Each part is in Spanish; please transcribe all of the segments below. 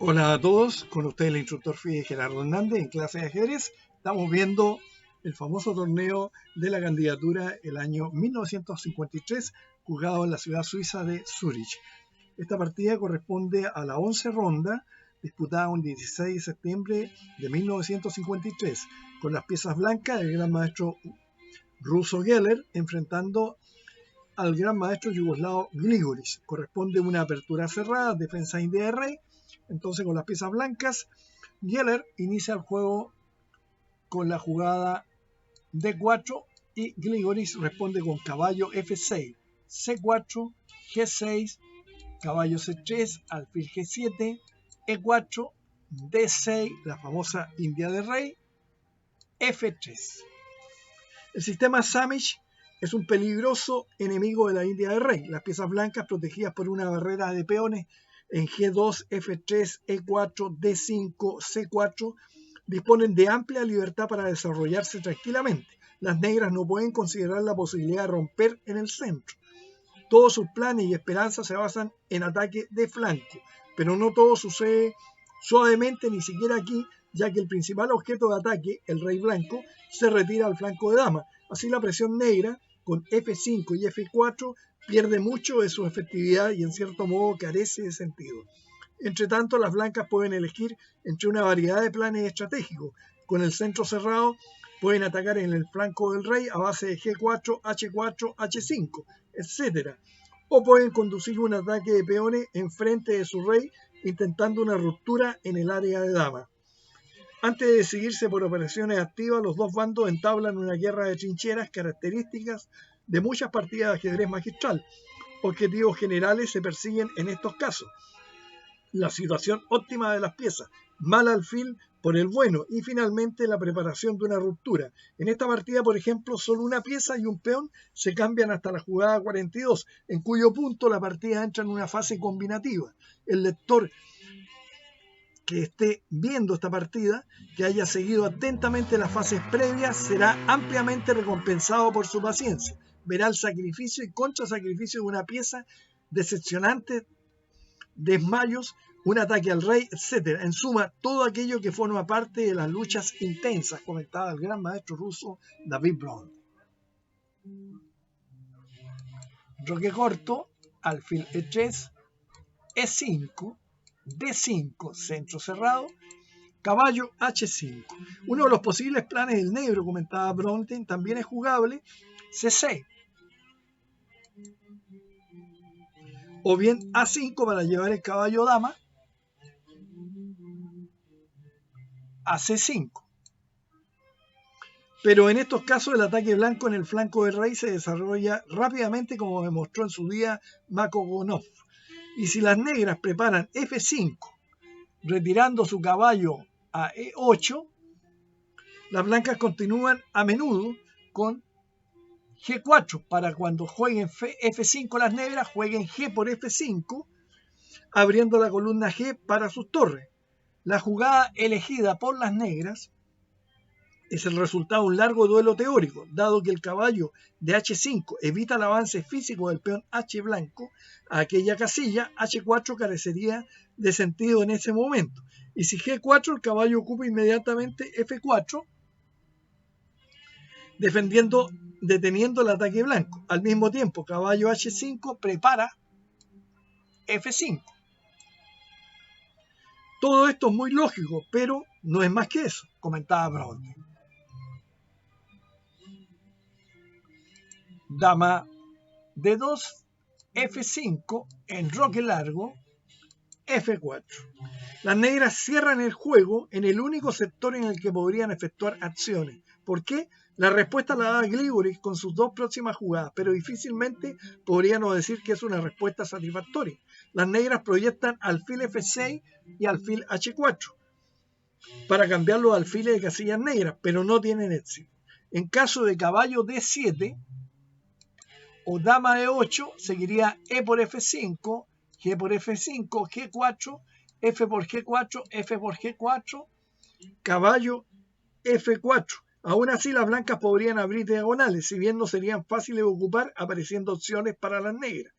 Hola a todos, con ustedes el instructor FIDE Gerardo Hernández en clase de ajedrez. Estamos viendo el famoso torneo de la candidatura el año 1953, jugado en la ciudad suiza de Zúrich. Esta partida corresponde a la 11 ronda, disputada un 16 de septiembre de 1953, con las piezas blancas del gran maestro ruso Geller enfrentando al gran maestro yugoslavo Grigorić. Corresponde una apertura cerrada, defensa india de rey. Entonces, con las piezas blancas, Geller inicia el juego con la jugada D4 y Grigorić responde con caballo F6, C4, G6, caballo C3, alfil G7, E4, D6, la famosa India de rey, F3. El sistema Samish es un peligroso enemigo de la India de rey. Las piezas blancas, protegidas por una barrera de peones en G2, F3, E4, D5, C4, disponen de amplia libertad para desarrollarse tranquilamente. Las negras no pueden considerar la posibilidad de romper en el centro. Todos sus planes y esperanzas se basan en ataque de flanco, pero no todo sucede suavemente, ni siquiera aquí, ya que el principal objeto de ataque, el rey blanco, se retira al flanco de dama. Así la presión negra, con F5 y F4, pierde mucho de su efectividad y en cierto modo carece de sentido. Entre tanto, las blancas pueden elegir entre una variedad de planes estratégicos. Con el centro cerrado, pueden atacar en el flanco del rey a base de G4, H4, H5, etc. O pueden conducir un ataque de peones en frente de su rey, intentando una ruptura en el área de dama. Antes de decidirse por operaciones activas, los dos bandos entablan una guerra de trincheras, características de muchas partidas de ajedrez magistral. Objetivos generales se persiguen en estos casos: la situación óptima de las piezas, mal alfil por el bueno y finalmente la preparación de una ruptura. En esta partida, por ejemplo, solo una pieza y un peón se cambian hasta la jugada 42, en cuyo punto la partida entra en una fase combinativa. El lector que esté viendo esta partida, que haya seguido atentamente las fases previas, será ampliamente recompensado por su paciencia. Verá el sacrificio y contrasacrificio de una pieza, decepcionantes desmayos, un ataque al rey, etc. En suma, todo aquello que forma parte de las luchas intensas, comentaba el gran maestro ruso David Brown. Roque corto, alfil E3, E5, D5, centro cerrado, caballo H5. Uno de los posibles planes del negro, comentaba Bronten, también es jugable, C6. O bien A5 para llevar el caballo dama a C5. Pero en estos casos el ataque blanco en el flanco del rey se desarrolla rápidamente, como demostró en su día Makogonov. Y si las negras preparan F5, retirando su caballo a E8, las blancas continúan a menudo con G4 para cuando jueguen F5 las negras, jueguen G por F5, abriendo la columna G para sus torres. La jugada elegida por las negras es el resultado de un largo duelo teórico. Dado que el caballo de H5 evita el avance físico del peón H blanco a aquella casilla, H4 carecería de sentido en ese momento. Y si G4, el caballo ocupa inmediatamente F4, deteniendo el ataque blanco. Al mismo tiempo, caballo H5 prepara F5. Todo esto es muy lógico, pero no es más que eso, comentaba Brown. Dama D2, F5, enroque largo, F4. Las negras cierran el juego en el único sector en el que podrían efectuar acciones. ¿Por qué? La respuesta la da Grigorić con sus dos próximas jugadas, pero difícilmente podríamos decir que es una respuesta satisfactoria. Las negras proyectan alfil F6 y alfil H4 para cambiar los alfiles de casillas negras, pero no tienen éxito. En caso de caballo D7 o dama E8, seguiría E por F5, G por F5, G4, F por G4, F por G4, caballo F4. Aún así, las blancas podrían abrir diagonales, si bien no serían fáciles de ocupar, apareciendo opciones para las negras.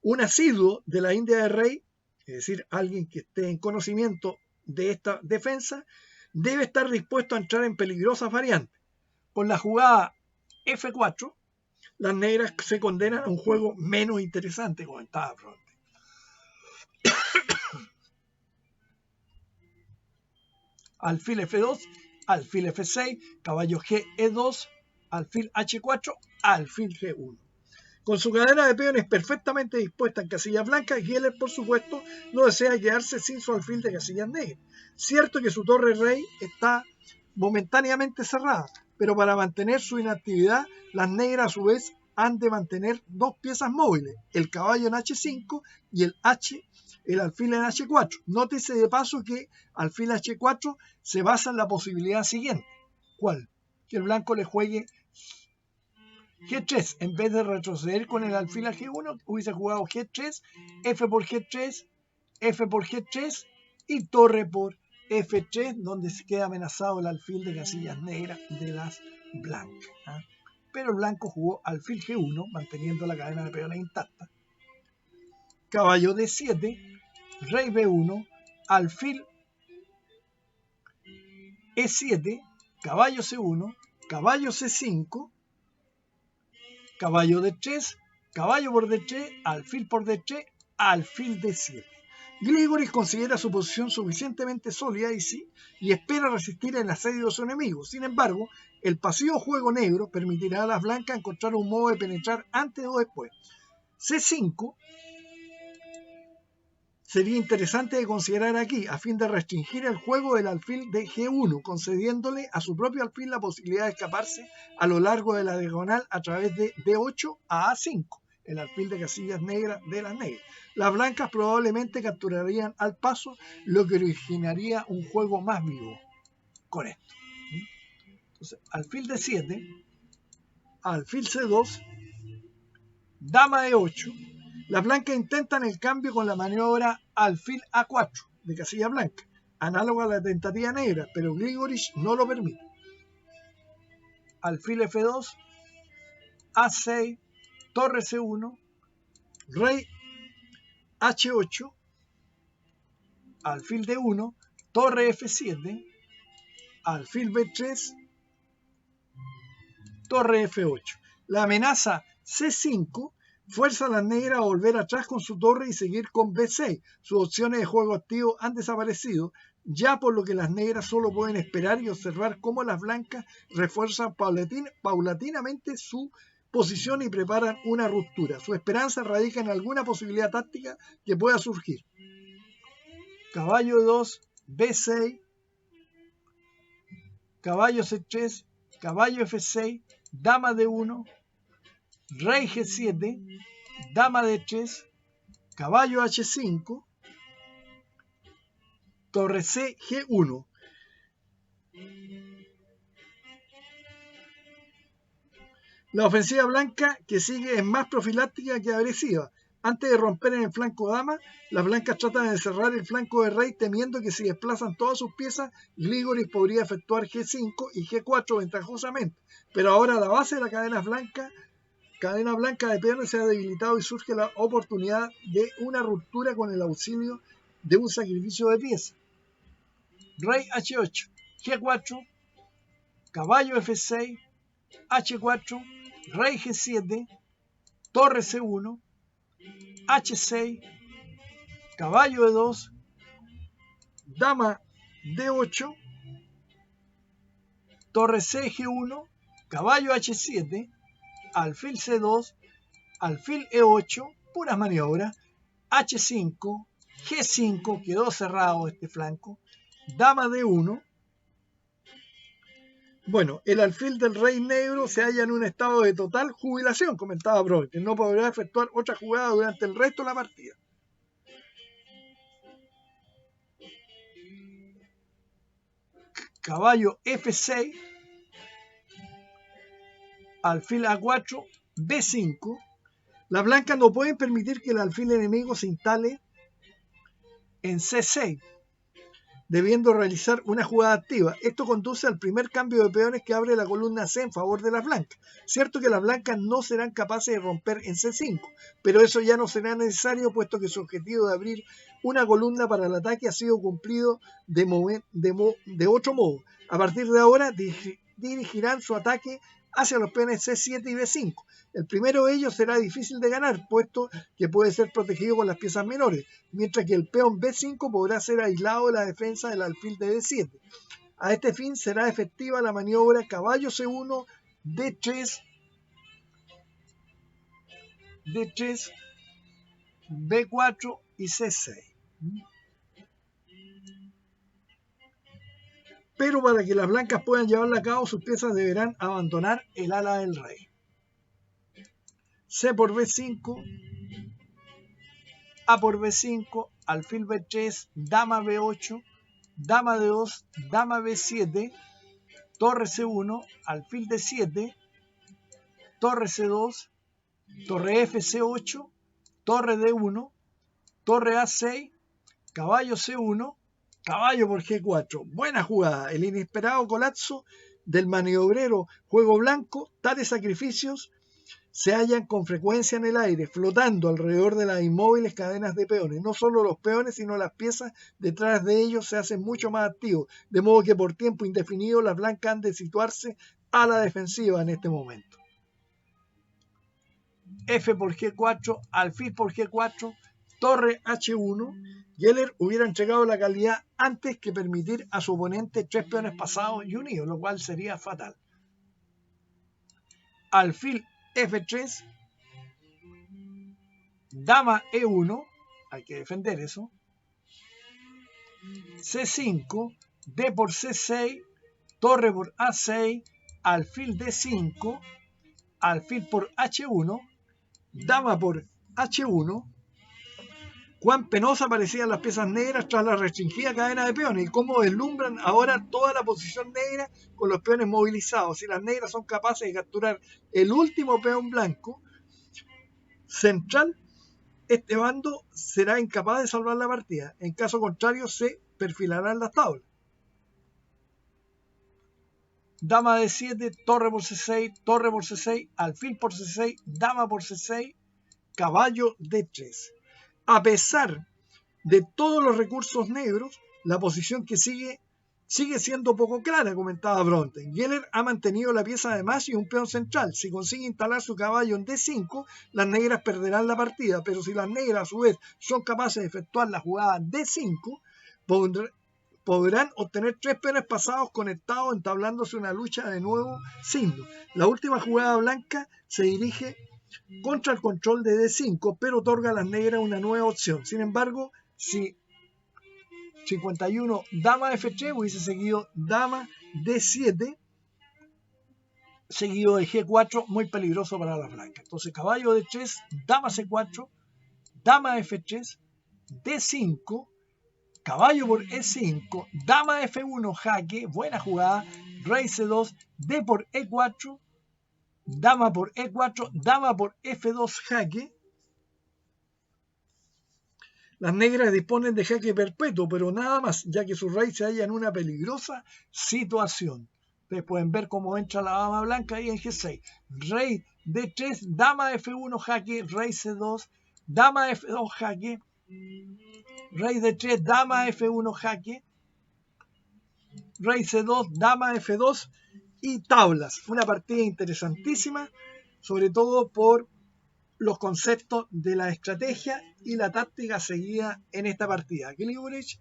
Un asiduo de la India de rey es decir, alguien que esté en conocimiento de esta defensa, debe estar dispuesto a entrar en peligrosas variantes. Con la jugada F4, las negras se condenan a un juego menos interesante, comentaba Bronte. Alfil F2, alfil F6, caballo G E2, alfil H4, alfil G1. Con su cadena de peones perfectamente dispuesta en casillas blancas, Geller, por supuesto, no desea quedarse sin su alfil de casillas negras. Cierto que su torre rey está momentáneamente cerrada, pero para mantener su inactividad, las negras a su vez han de mantener dos piezas móviles, el caballo en H5 y el alfil en H4. Nótese de paso que alfil H4 se basa en la posibilidad siguiente. ¿Cuál? Que el blanco le juegue G3, en vez de retroceder con el alfil a G1, hubiese jugado G3, F por G3, F por G3 y torre por F3, donde se queda amenazado el alfil de casillas negras de las blancas. Pero el blanco jugó alfil G1, manteniendo la cadena de peones intacta. Caballo D7, rey B1, alfil E7, caballo C1, caballo C5, caballo D3, caballo por D3, alfil por D3, alfil D7. Gligoris considera su posición suficientemente sólida y espera resistir el asedio de su enemigo. Sin embargo, el pasivo juego negro permitirá a las blancas encontrar un modo de penetrar antes o después. C5 sería interesante de considerar aquí, a fin de restringir el juego del alfil de G1, concediéndole a su propio alfil la posibilidad de escaparse a lo largo de la diagonal a través de D8 a A5, el alfil de casillas negras de las negras. Las blancas probablemente capturarían al paso, lo que originaría un juego más vivo con esto. Entonces, alfil D7, alfil C2, dama E8. Las blancas intentan el cambio con la maniobra alfil A4 de casilla blanca, análoga a la tentativa negra, pero Gligoris no lo permite. Alfil F2, A6, torre C1, rey H8, alfil D1, torre F7, alfil B3, torre F8. La amenaza C5 fuerza a las negras a volver atrás con su torre y seguir con B6. Sus opciones de juego activo han desaparecido, ya por lo que las negras solo pueden esperar y observar cómo las blancas refuerzan paulatinamente su posición y preparan una ruptura. Su esperanza radica en alguna posibilidad táctica que pueda surgir. Caballo 2, B6, caballo C3, caballo F6, dama D1, rey G7, dama D3, caballo H5, torre C, G1. La ofensiva blanca que sigue es más profiláctica que agresiva. Antes de romper en el flanco dama, las blancas tratan de cerrar el flanco de rey temiendo que si desplazan todas sus piezas, Gligoris podría efectuar G5 y G4 ventajosamente. Pero ahora la base de la cadena blanca de peones se ha debilitado y surge la oportunidad de una ruptura con el auxilio de un sacrificio de piezas. Rey H8, G4, caballo F6, H4, rey G7, torre C1, H6, caballo E2, dama D8, torre C, G1, caballo H7, alfil C2, alfil E8, puras maniobras, H5, G5, quedó cerrado este flanco, dama D1. Bueno, el alfil del rey negro se halla en un estado de total jubilación, comentaba Brock, que no podrá efectuar otra jugada durante el resto de la partida. Caballo F6, alfil A4, B5. Las blancas no pueden permitir que el alfil enemigo se instale en C6. debiendo realizar una jugada activa. Esto conduce al primer cambio de peones que abre la columna C en favor de las blancas. Cierto que las blancas no serán capaces de romper en C5, pero eso ya no será necesario, puesto que su objetivo de abrir una columna para el ataque ha sido cumplido de otro modo. A partir de ahora dirigirán su ataque hacia los peones C7 y B5. El primero de ellos será difícil de ganar, puesto que puede ser protegido con las piezas menores, mientras que el peón B5 podrá ser aislado de la defensa del alfil de D7. A este fin será efectiva la maniobra caballo C1, D3, B4 y C6. Pero para que las blancas puedan llevarla a cabo, sus piezas deberán abandonar el ala del rey. C por B5, A por B5, alfil B3, dama B8, dama D2, dama B7, torre C1, alfil D7, torre C2, torre F C8, torre D1, torre A6, caballo C1, caballo por G4. Buena jugada. El inesperado colapso del maniobrero juego blanco. Tales sacrificios se hallan con frecuencia en el aire, flotando alrededor de las inmóviles cadenas de peones. No solo los peones, sino las piezas detrás de ellos se hacen mucho más activos, de modo que por tiempo indefinido las blancas han de situarse a la defensiva en este momento. F por G4, alfil por G4, torre H1. Geller hubiera entregado la calidad antes que permitir a su oponente 3 peones pasados y unidos, lo cual sería fatal. Alfil F3, dama E1, hay que defender eso, C5, D por C6, torre por A6, alfil D5, alfil por H1, dama por H1. Cuán penosa parecían las piezas negras tras la restringida cadena de peones y cómo deslumbran ahora toda la posición negra con los peones movilizados. Si las negras son capaces de capturar el último peón blanco central, este bando será incapaz de salvar la partida. En caso contrario, se perfilarán las tablas. Dama D7, torre por C6, torre por C6, alfil por C6, dama por C6, caballo D3. A pesar de todos los recursos negros, la posición que sigue siendo poco clara, comentaba Bronte. Geller ha mantenido la pieza de más y un peón central. Si consigue instalar su caballo en D5, las negras perderán la partida, pero si las negras a su vez son capaces de efectuar la jugada D5, podrán obtener 3 peones pasados conectados, entablándose una lucha de nuevo signo. La última jugada blanca se dirige contra el control de D5, pero otorga a las negras una nueva opción. Sin embargo, si 51 dama F3 hubiese seguido dama D7, seguido de G4, muy peligroso para las blancas. Entonces caballo D3, dama C4, dama F3, D5, caballo por E5, dama F1 jaque, buena jugada, rey C2, D por E4, dama por E4, dama por F2 jaque. Las negras disponen de jaque perpetuo, pero nada más, ya que su rey se halla en una peligrosa situación. Ustedes pueden ver cómo entra la dama blanca ahí en G6. Rey D3, dama F1 jaque, rey C2, dama F2 jaque, rey D3, dama F1 jaque, rey C2, dama F2 y tablas. Una partida interesantísima, sobre todo por los conceptos de la estrategia y la táctica seguida en esta partida. Gilbrich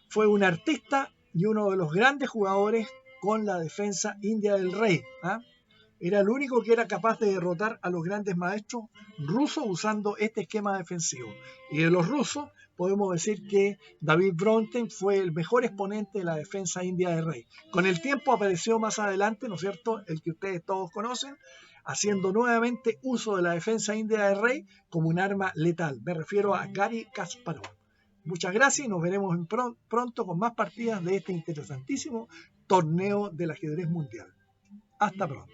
fue un artista y uno de los grandes jugadores con la defensa india del rey. Era el único que era capaz de derrotar a los grandes maestros rusos usando este esquema defensivo. Y de los rusos podemos decir que David Bronten fue el mejor exponente de la defensa india del rey. Con el tiempo apareció más adelante, ¿no es cierto?, el que ustedes todos conocen, haciendo nuevamente uso de la defensa india del rey como un arma letal. Me refiero a Garry Kasparov. Muchas gracias y nos veremos pronto con más partidas de este interesantísimo torneo del ajedrez mundial. Hasta pronto.